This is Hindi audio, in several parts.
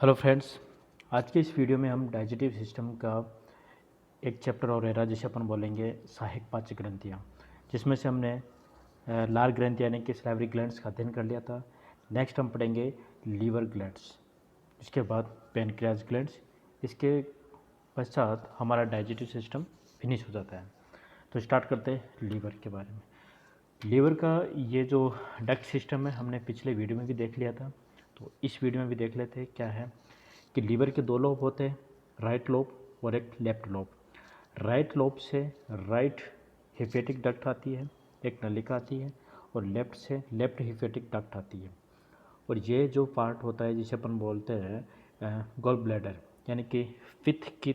हेलो फ्रेंड्स, आज के इस वीडियो में हम डाइजेस्टिव सिस्टम का एक चैप्टर और एरा जिसे अपन बोलेंगे सहायक पाचक ग्रंथियाँ, जिसमें से हमने लार ग्रंथि यानी कि सलाइवरी ग्लैंड्स का अध्ययन कर लिया था। नेक्स्ट हम पढ़ेंगे लीवर ग्लैंड्स, इसके बाद पेनक्रियाज ग्लैंड्स, इसके पश्चात हमारा डाइजेस्टिव सिस्टम फिनिश हो जाता है। तो स्टार्ट करते हैं लीवर के बारे में। लीवर का ये जो डक्ट सिस्टम है हमने पिछले वीडियो में भी देख लिया था, तो इस वीडियो में भी देख लेते हैं क्या है कि लीवर के दो लोब होते हैं, राइट लोब और एक लेफ्ट लोब। राइट लोब से राइट हिफेटिक डक्ट आती है, एक नलिका आती है, और लेफ्ट से लेफ्ट हिफेटिक डक्ट आती है। और ये जो पार्ट होता है जिसे अपन बोलते हैं गॉल ब्लैडर, यानी कि पित्त की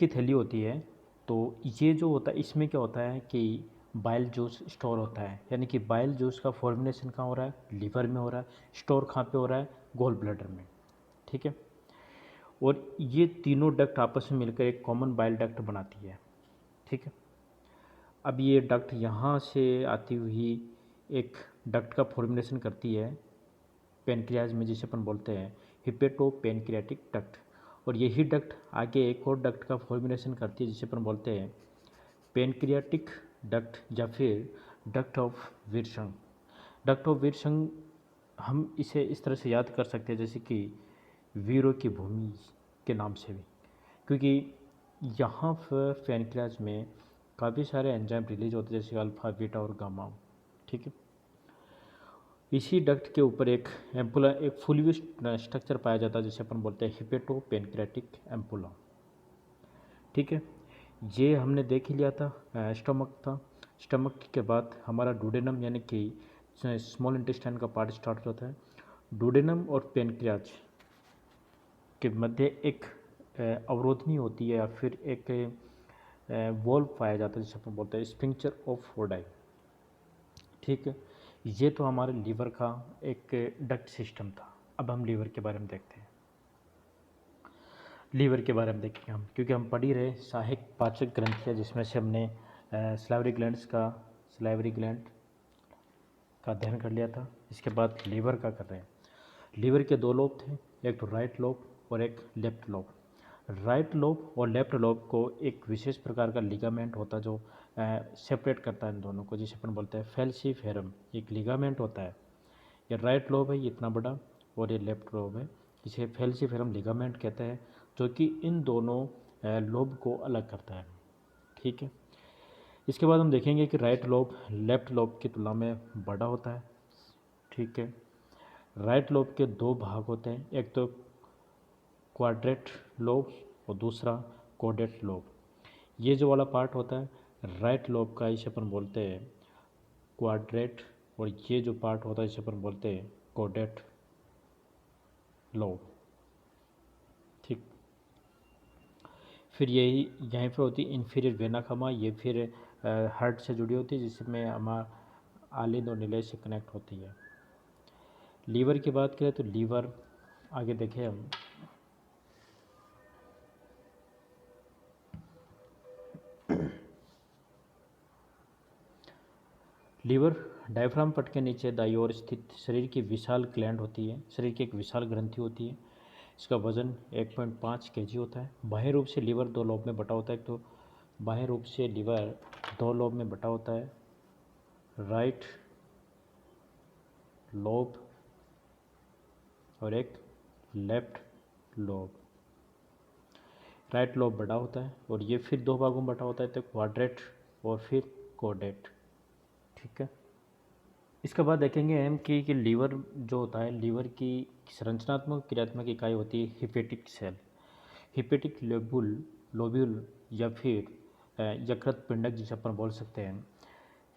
थैली होती है। तो ये जो होता है इसमें क्या होता है कि बाइल जूस स्टोर होता है, यानी कि बाइल जूस का फॉर्मुलेशन कहाँ हो रहा है, लीवर में हो रहा है। स्टोर कहाँ पे हो रहा है, गॉल ब्लैडर में। ठीक है। और ये तीनों डक्ट आपस में मिलकर एक कॉमन बाइल डक्ट बनाती है। ठीक है। अब ये डक्ट यहाँ से आती हुई एक डक्ट का फॉर्मुलेशन करती है पेनक्रियाज में, जिसे अपन बोलते हैं हिपेटो पेनक्रियाटिक डक्ट। और यही डक्ट आगे एक और डक्ट का फॉर्मुलेशन करती है जिसे अपन बोलते हैं पेनक्रियाटिक डक्ट या फिर डक्ट ऑफ विर्शंग। डक्ट ऑफ विर्शंग हम इसे इस तरह से याद कर सकते हैं जैसे कि वीरों की भूमि के नाम से भी, क्योंकि यहाँ पर पेनक्रियाज में काफ़ी सारे एंजाइम रिलीज होते हैं जैसे अल्फ़ा बीटा और गामा। ठीक है। इसी डक्ट के ऊपर एक एम्पुला, एक फुली स्ट्रक्चर पाया जाता है जिसे अपन बोलते हैं हिपेटो पेनक्रियाटिक एम्पुला। ठीक है। ये हमने देख ही लिया था, स्टमक था। स्टमक के बाद हमारा डुडेनम यानी कि स्मॉल इंटेस्टाइन का पार्ट स्टार्ट होता है। डुडेनम और पेनक्रियाज के मध्य एक अवरोधनी होती है या फिर एक वॉल्व पाया जाता है जिसे अपन बोलते हैं स्फिंक्टर ऑफ फोर्डाई। ठीक है। ये तो हमारे लीवर का एक डक्ट सिस्टम था। अब हम लीवर के बारे में देखते हैं। लीवर के बारे में देखेंगे हम, क्योंकि हम पढ़ ही रहे सहायक पाचक ग्रंथियाँ, जिसमें से हमने सलाइवरी ग्लैंड का अध्ययन कर लिया था। इसके बाद लीवर का कर रहे हैं। लीवर के दो लोब थे, एक तो राइट लोब और एक लेफ्ट लोब। राइट लोब और लेफ्ट लोब को एक विशेष प्रकार का लिगामेंट होता है जो सेपरेट करता है इन दोनों को, जिसे अपन बोलते हैं फेल्सीफेरम। एक लिगामेंट होता है, ये राइट लोब है ये इतना बड़ा, और ये लेफ्ट लोब है, इसे फेल्सीफेरम लिगामेंट कहते हैं, जो कि इन दोनों लोब को अलग करता है। ठीक है। इसके बाद हम देखेंगे कि राइट लोब लेफ्ट लोब की तुलना में बड़ा होता है। ठीक है। राइट लोब के दो भाग होते हैं, एक तो क्वाड्रेट लोब और दूसरा कोडेट लोब। ये जो वाला पार्ट होता है राइट लोब का, इसे अपन बोलते हैं क्वाड्रेट, और ये जो पार्ट होता है इसे अपन बोलते हैं कोडेट लोब। ठीक। फिर यही यहीं पर होती है इन्फीरियर वेना कमा, ये फिर हार्ट से जुड़ी होती है जिसमें हमारा आलिंद और निलेय से कनेक्ट होती है। लीवर की बात करें तो लीवर आगे देखें हम, लीवर डायफ्राम पट के नीचे दाईं ओर स्थित शरीर की विशाल ग्लैंड होती है, शरीर की एक विशाल ग्रंथि होती है। इसका वजन 1.5 kg होता है। बाह्य रूप से लीवर दो लोब में बटा होता है, तो बाह्य रूप से लीवर दो लोब में बटा होता है, राइट लोब और एक लेफ्ट लोब। राइट लोब बड़ा होता है और ये फिर दो भागों में बटा होता है, तो क्वाड्रेट और फिर कोडेट। ठीक है। इसके बाद देखेंगे हम कि लीवर जो होता है, लीवर की संरचनात्मक क्रियात्मक इकाई होती है हिपेटिक सेल। हिपेटिक लोब्यूल या फिर यकृत पिंडक जिसे अपन बोल सकते हैं।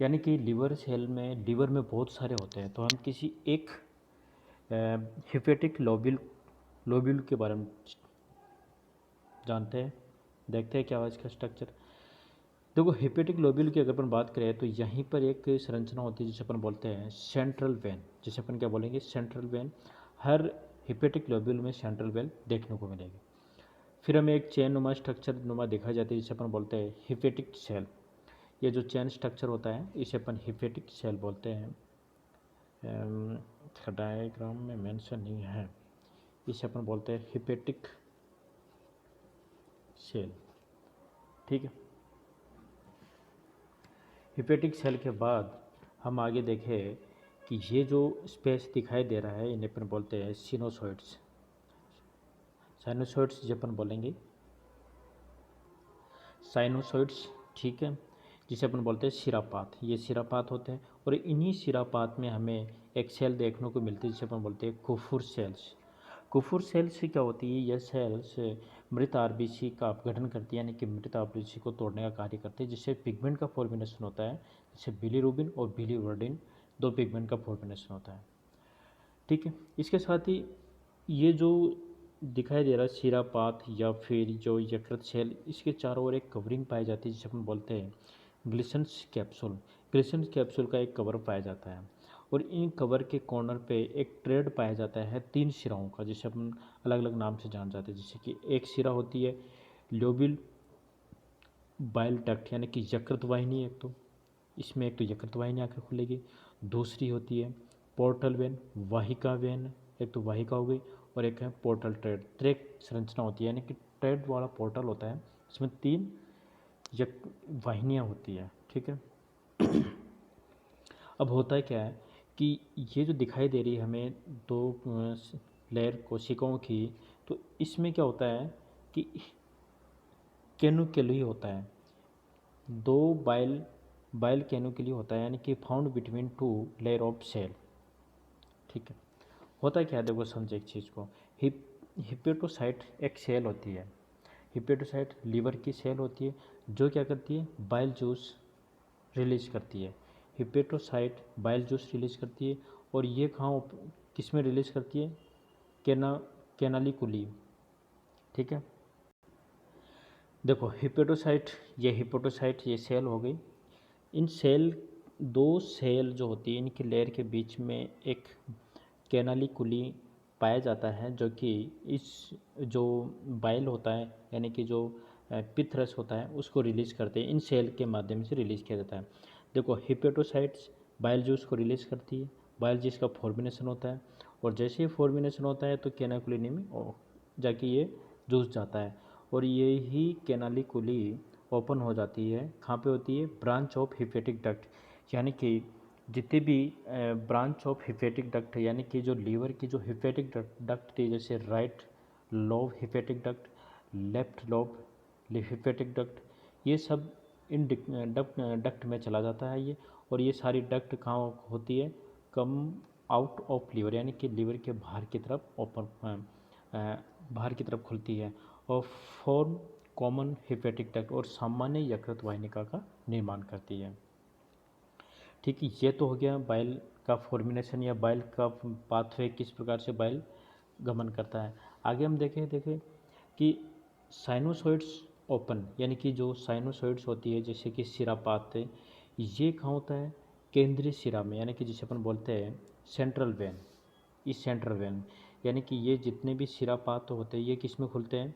यानी कि लीवर में बहुत सारे होते हैं, तो हम किसी एक हिपेटिक लोब्यूल के बारे में जानते हैं, देखते हैं क्या है इसका स्ट्रक्चर। देखो, हिपेटिक लोब्यूल की अगर अपन बात करें तो यहीं पर एक संरचना होती है जिसे अपन बोलते हैं सेंट्रल वेन, जिसे अपन क्या बोलेंगे सेंट्रल वेन। हर हिपेटिक लोब्यूल में सेंट्रल वेन देखने को मिलेगी। फिर हमें एक चेन नुमा स्ट्रक्चर नुमा दिखाई जाती है जिसे अपन बोलते हैं हिपेटिक सेल। ये जो चेन स्ट्रक्चर होता है इसे अपन हिपेटिक सेल बोलते हैं। इसका डायग्राम में मेंशन नहीं है। इसे अपन बोलते हैं हिपेटिक सेल। ठीक है, हिपेटिक सेल के बाद हम आगे देखें कि ये जो स्पेस दिखाई दे रहा है इन्हें अपन बोलते हैं सिनोसॉइड्स। साइनोसॉइड्स जो अपन बोलेंगे साइनोसॉइड्स, ठीक है, जिसे अपन बोलते हैं सिरापात। ये सिरापात होते हैं और इन्हीं सिरापात में हमें एक सेल देखने को मिलती है जिसे अपन बोलते हैं कुफुर सेल्स। कुफुर सेल्स क्या होती है? यह सेल्स मृत आरबीसी का अपघटन करती है, यानी कि मृत आरबीसी को तोड़ने का कार्य करते हैं, जिससे पिगमेंट का फॉर्मेशन होता है, जिससे बिलीरुबिन और बिलीवर्डिन दो पिगमेंट का फॉर्मेशन होता है। ठीक है, इसके साथ ही ये जो दिखाई दे रहा है सिरापात या फिर जो यकृत सेल, इसके चारों ओर एक कवरिंग पाई जाती है जिसे अपन बोलते हैं ग्लिसन्स कैप्सूल। ग्लिसन्स कैप्सूल का एक कवर पाया जाता है और इन कवर के कॉर्नर पे एक ट्रेड पाया जाता है 3 सिराओं का, जिसे अपन अलग अलग नाम से जान जाते हैं। जैसे कि एक सिरा होती है लोबिल बाइल डक्ट, यानी कि यकृत वाहिनी। एक तो इसमें एक तो यकृत वाहिनी आकर खुलेगी। दूसरी होती है पोर्टल वेन, वाहिका वेन, एक तो वाहिका हो गई, और एक है पोर्टल ट्रेड। ट्रेक संरचना होती है, यानी कि ट्रेड वाला पोर्टल होता है, इसमें 3 वाहिनियाँ होती है। ठीक है, अब होता है क्या है कि ये जो दिखाई दे रही है हमें दो लेयर कोशिकाओं की, तो इसमें क्या होता है कि कैनुकेली होता है, दो बाइल कैनुकेली होता है, यानी कि found between 2 layer of cell. ठीक है, होता है क्या, देखो समझे एक चीज़ को। हिपेटोसाइट एक सेल होती है। हिपेटोसाइट लीवर की सेल होती है जो क्या करती है, बाइल जूस रिलीज करती है। हिपेटोसाइट बाइल जूस रिलीज करती है और ये कहाँ किस में रिलीज करती है, कैनालिकुली। ठीक है, देखो हिपेटोसाइट ये सेल हो गई। इन सेल, दो सेल जो होती है इनकी लेयर के बीच में एक कैनालिकुली पाया जाता है, जो कि इस जो बाइल होता है, यानी कि जो पित्त रस होता है, उसको रिलीज़ करते हैं। इन सेल के माध्यम से रिलीज़ किया जाता है। देखो हिपेटोसाइट्स बाइल जूस को रिलीज़ करती है, बाइल जूस का फॉर्मेशन होता है, और जैसे ही फॉर्मेशन होता है तो कैनाकुली में जाके ये जूस जाता है, और ये ही कैनालिकुली ओपन हो जाती है। कहाँ पे होती है, ब्रांच ऑफ हिपेटिक डक्ट, यानी कि जितने भी ब्रांच ऑफ हिपेटिक डक्ट, यानी कि जो लीवर की जो हिपेटिक डक्ट थी, जैसे right lobe hepatic duct, left lobe hepatic duct, ये सब इन डक्ट में चला जाता है ये। और ये सारी डक्ट कहाँ होती है, कम आउट ऑफ लीवर, यानी कि लीवर के बाहर की तरफ बाहर की तरफ खुलती है और फॉर्म कॉमन हिपेटिक डक्ट और सामान्य यकृत वाहिनिका का निर्माण करती है। ठीक है, ये तो हो गया बाइल का फॉर्मेशन या बाइल का पाथवे, किस प्रकार से बाइल गमन करता है। आगे हम देखें कि साइनोसॉइड्स ओपन, यानी कि जो साइनोसॉइड्स होती है जैसे कि सिरापात, ये कहाँ होता है, केंद्रीय सिरा में, यानी कि जिसे अपन बोलते हैं सेंट्रल वेन। इस सेंट्रल वेन, यानी कि ये जितने भी सिरापात होते हैं ये किस में खुलते हैं,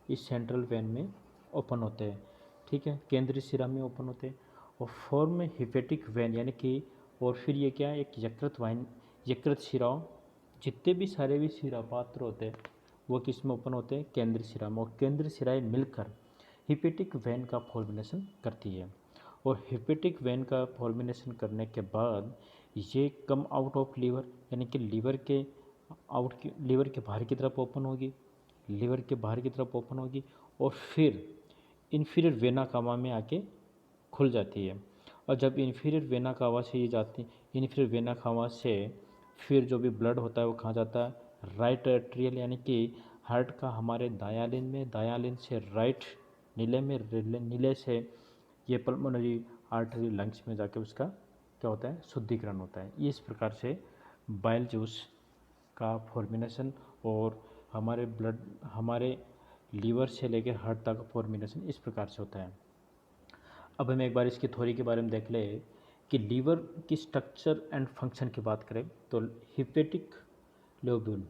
इस सेंट्रल वेन में ओपन होते हैं। ठीक है, केंद्रीय सिरा में ओपन होते हैं और फॉर्म हिपेटिक वेन, यानी कि और फिर ये क्या है, एक यकृत शिराओं, जितने भी सारे भी शिरा पात्र होते हैं वो किस में ओपन होते हैं, केंद्रीय शिरा में, और केंद्रीय शिराएं मिलकर हिपेटिक वेन का फॉर्मेशन करती है। और हिपेटिक वेन का फॉर्मेशन करने के बाद ये कम आउट ऑफ लीवर, यानी कि लीवर के बाहर की तरफ ओपन होगी, लीवर के बाहर की तरफ ओपन होगी और फिर इन्फीरियर वेना कावा में आके खुल जाती है। और जब इन्फीरियर वेना कावा से ये जाती, इन्फीरियर वेना कावा से फिर जो भी ब्लड होता है वो कहाँ जाता है, राइट एट्रियल, यानी कि हार्ट का हमारे दायालिन में, दायालिन से राइट नीले में, नीले से ये पल्मोनरी आर्टरी लंग्स में जाके उसका क्या होता है, शुद्धिकरण होता है। इस प्रकार से बाइल जूस का फॉर्मेशन और हमारे लीवर से लेकर हार्ट तक फॉर्मेशन इस प्रकार से होता है। अब हम एक बार इसकी थ्योरी के बारे में देख ले कि लीवर की स्ट्रक्चर एंड फंक्शन की बात करें तो hepatic lobule,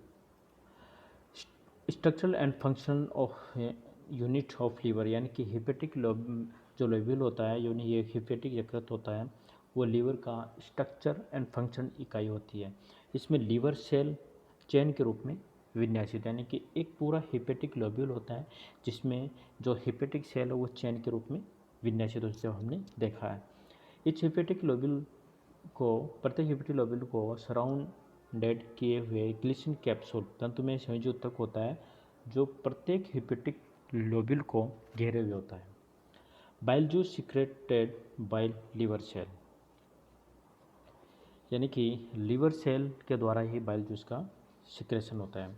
structural and function of unit of liver, यानी कि हिपेटिक जो लोब्यूल होता है, ये हिपेटिक यकृत होता है, वो लीवर का स्ट्रक्चर एंड फंक्शन इकाई होती है। इसमें लीवर सेल चेन के रूप में विन्यासित, यानी कि एक पूरा हिपेटिक लोब्यूल होता है जिसमें जो हिपेटिक सेल है वो चेन के रूप में विन्यासित होते हमने देखा है। इस हिपेटिक लोब्यूल को प्रत्येक हिपेटिक लोब्यूल को सराउंडेड किए हुए ग्लिसिन कैप्सूल तंतुमय संयोजी ऊतक होता है जो प्रत्येक हिपेटिक लोब्यूल को घेरे हुए होता है। Bile juice secreted by liver cell, यानी कि लीवर सेल के द्वारा ही बाइल जूस का सिक्रेशन होता है।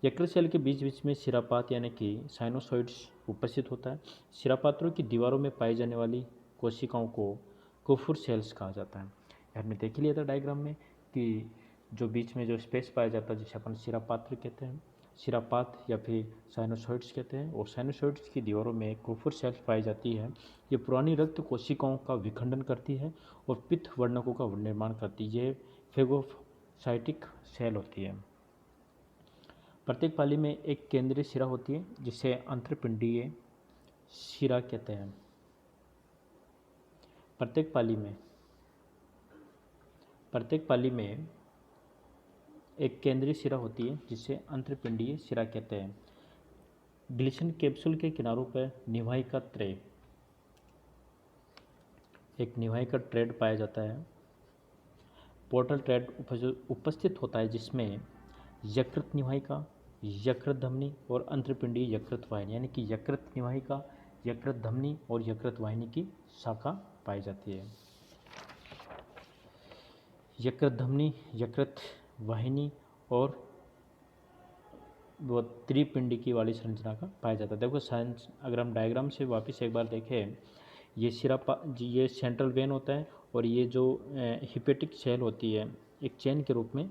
यकृत सेल के बीच बीच में शिरापात यानी कि साइनोसॉइड्स उपस्थित होता है। शिरापात्रों की दीवारों में पाई जाने वाली कोशिकाओं को कुफुर सेल्स कहा जाता है। हमने देख लिया था डायग्राम में कि जो बीच में जो स्पेस पाया जाता है जिसे अपन शिरापात्र कहते हैं, शिरापात या फिर साइनोसॉइड्स कहते हैं, और साइनोसॉइड्स की दीवारों में कुफुर सेल्स पाई जाती है। ये पुरानी रक्त कोशिकाओं का विखंडन करती है और पित्त वर्णकों का निर्माण करती है। ये फेगोसाइटिक सेल होती है। प्रत्येक पाली में एक केंद्रीय शिरा होती है जिसे अंतरपिंडीय शिरा कहते हैं। प्रत्येक पाली में एक केंद्रीय शिरा होती है जिसे अंतरपिंडीय शिरा कहते हैं। ग्लिसन कैप्सूल के किनारों पर निवाहिका त्रे, एक निवाहिका ट्रेड पाया जाता है। पोर्टल ट्रेड उपस्थित होता है जिसमें यकृत निवाहिका, यकृत धमनी और अंतरपिंडीय यकृत वाहिनी, यानी कि यकृत निवाहिका, यकृत धमनी और यकृत वाहिनी की शाखा पाई जाती है। यकृत धमनी, यकृत वाहिनी और वो त्रिपिंडिकी वाली संरचना का पाया जाता है। देखो साइंस, अगर हम डायग्राम से वापस एक बार देखें, ये सेंट्रल वेन होता है और ये जो हिपेटिक सेल होती है एक चेन के रूप में।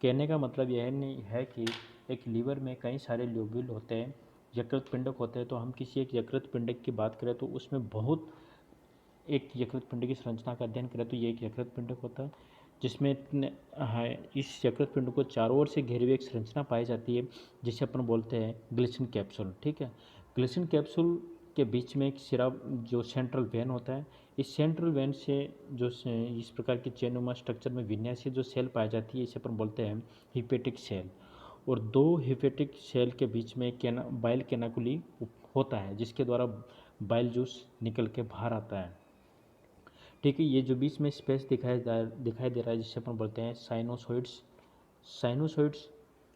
कहने का मतलब यह नहीं है कि एक लीवर में कई सारे लोब्यूल होते हैं, यकृत पिंडक होते हैं, तो हम किसी एक यकृत पिंडक की बात करें तो उसमें बहुत एक यकृत पिंड की संरचना का अध्ययन करें तो ये एक यकृत पिंडक होता है जिसमें इस यकृत पिंड को चारों ओर से घेरे हुए एक संरचना पाई जाती है जिसे अपन बोलते हैं ग्लिसिन कैप्सूल। ठीक है, ग्लिसिन कैप्सूल के बीच में एक सिरा जो सेंट्रल वेन होता है, इस सेंट्रल वेन से जो इस प्रकार की चेनुमा स्ट्रक्चर में विन्यासित जो सेल पाई जाती है इसे अपन बोलते हैं हिपेटिक सेल। और दो हिपेटिक सेल के बीच में बाइल कैनाकुली होता है जिसके द्वारा बाइल जूस निकल के बाहर आता है। ठीक है, ये जो बीच में स्पेस दिखाई दे रहा है जिसे अपन बोलते हैं साइनोसॉइड्स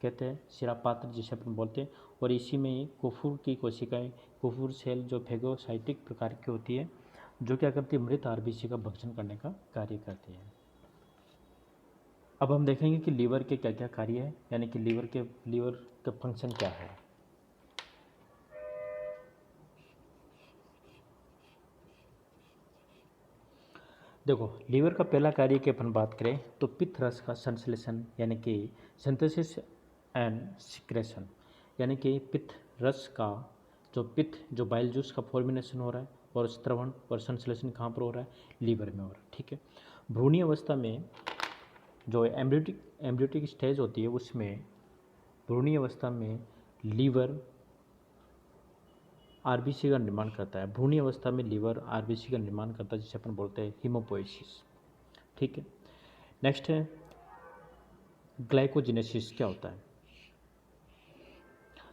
कहते हैं, शिरापात्र जिसे अपन बोलते हैं। और इसी में ही कुफुर की कोशिकाएं, कुफुर सेल जो फेगोसाइटिक प्रकार की होती है जो क्या करती है, मृत आरबीसी का भक्षण करने का कार्य करती है। अब हम देखेंगे कि लीवर के क्या क्या कार्य है, यानी कि लीवर का फंक्शन क्या है। देखो, लीवर का पहला कार्य की अपन बात करें तो पित्त रस का संश्लेषण, यानी कि सिंथेसिस एंड सिक्रेशन, यानी कि पित्त रस का जो बाइल जूस का फॉर्मेशन हो रहा है और स्त्रवण और संश्लेषण कहाँ पर हो रहा है, लीवर में हो रहा है। ठीक है, भ्रूणीय अवस्था में जो एम्ब्रियोटिक स्टेज होती है उसमें भ्रूणीय अवस्था में लीवर आरबीसी का निर्माण करता है। भ्रूणीय अवस्था में लीवर आरबीसी का निर्माण करता है जिसे अपन बोलते हैं हीमोपोएसिस। ठीक है, नेक्स्ट है ग्लाइकोजेनेसिस। क्या होता है?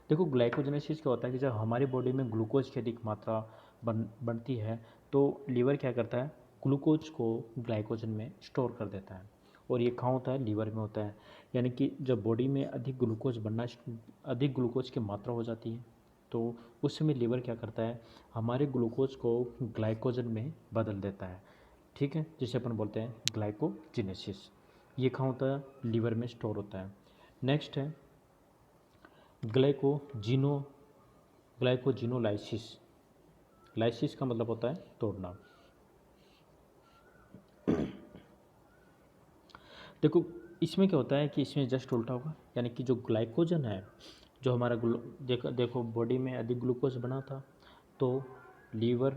देखो, ग्लाइकोजेनेसिस क्या होता है कि जब हमारी बॉडी में ग्लूकोज की अधिक मात्रा बनती है तो लीवर क्या करता है, ग्लूकोज को ग्लाइकोजन में स्टोर कर देता है। और ये कहाँ होता है, लीवर में होता है। यानी कि जब बॉडी में अधिक ग्लूकोज की मात्रा हो जाती है तो उस समय लीवर क्या करता है, हमारे ग्लूकोज को ग्लाइकोजन में बदल देता है। ठीक है, जिसे अपन बोलते हैं ग्लाइकोजेनेसिस। ये कहाँ होता है, लीवर में स्टोर होता है। नेक्स्ट है ग्लाइकोजिनोलाइसिस। लाइसिस का मतलब होता है तोड़ना। देखो, इसमें क्या होता है कि इसमें जस्ट उल्टा होगा, यानी कि जो ग्लाइकोजन है, जो हमारा देखो बॉडी में अधिक ग्लूकोज बना था तो लीवर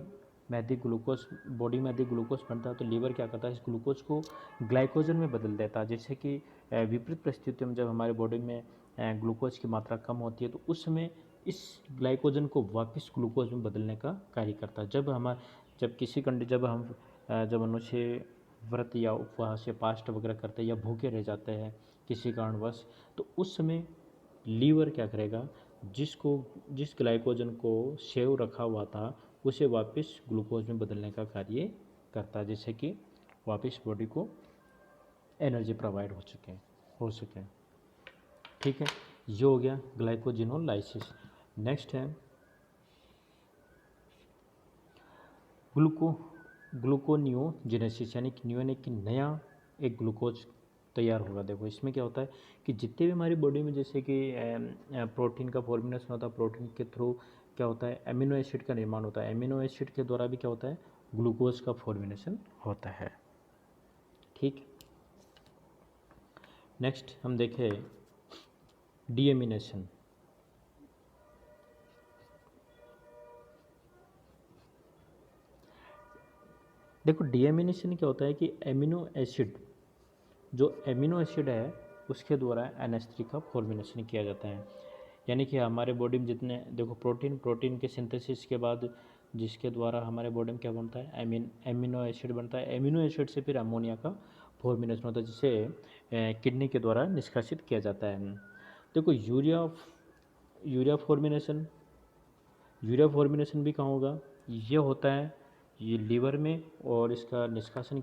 में अधिक ग्लूकोज, बॉडी में अधिक ग्लूकोज बनता है तो लीवर क्या करता है, इस ग्लूकोज को ग्लाइकोजन में बदल देता है। जैसे कि विपरीत परिस्थितियों में जब हमारे बॉडी में ग्लूकोज की मात्रा कम होती है तो उस समय इस ग्लाइकोजन को वापस ग्लूकोज में बदलने का कार्य करता है। जब मनुष्य व्रत या उपवास या फास्ट वगैरह करते हैं या भूखे रह जाते हैं किसी कारणवश, तो उस समय लीवर क्या करेगा, जिस ग्लाइकोजन को सेव रखा हुआ था उसे वापस ग्लूकोज में बदलने का कार्य करता है, जिससे कि वापस बॉडी को एनर्जी प्रोवाइड हो सके। ठीक है, ये हो गया ग्लाइकोजिनोलाइसिस। नेक्स्ट है ग्लूकोनियोजेनेसिस, यानी कि न्यू कि नया एक ग्लूकोज तैयार होगा। देखो इसमें क्या होता है कि जितने भी हमारी बॉडी में जैसे कि प्रोटीन का फॉर्मेशन होता है, प्रोटीन के थ्रू क्या होता है एमिनो एसिड का निर्माण होता है, एमिनो एसिड के द्वारा भी क्या होता है ग्लूकोज का फॉर्मेशन होता है। ठीक, नेक्स्ट हम देखें डीएमिनेशन। देखो डीएमिनेशन क्या होता है कि एमिनो एसिड है उसके द्वारा NH3 का फॉर्मेशन किया जाता है। यानी कि हमारे बॉडी में जितने देखो प्रोटीन के सिंथेसिस के बाद जिसके द्वारा हमारे बॉडी में क्या बनता है एमिनो एसिड बनता है, एमिनो एसिड से फिर अमोनिया का फॉर्मेशन होता है, जिसे किडनी के द्वारा निष्कासित किया जाता है। देखो यूरिया फॉर्मेशन भी कहाँ होगा, ये होता है ये लीवर में, और इसका निष्कासन